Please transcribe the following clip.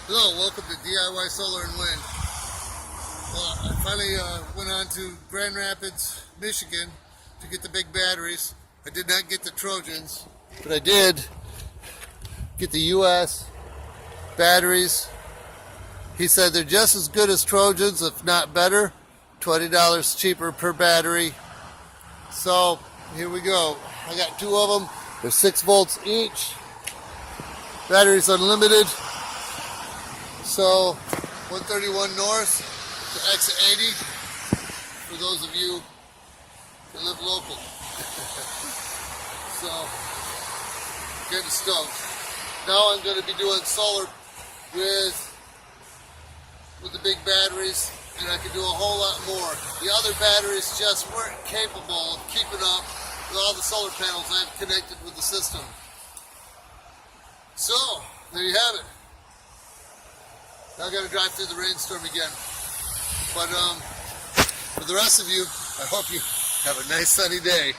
Hello, welcome to DIY Solar and Wind. Well, I finally went on to Grand Rapids, Michigan to get the big batteries. I did not get the Trojans, but I did get the US batteries. He said they're just as good as Trojans, if not better. $20 cheaper per battery. So here we go. I got two of them. They're 6 volts each. Batteries unlimited. So 131 north to exit 80 for those of you that live local. So getting stoked. Now I'm going to be doing solar with the big batteries, and I can do a whole lot more. The other batteries just weren't capable of keeping up with all the solar panels I've connected with the system. So there you have it. Now I got to drive through the rainstorm again. But for the rest of you, I hope you have a nice sunny day.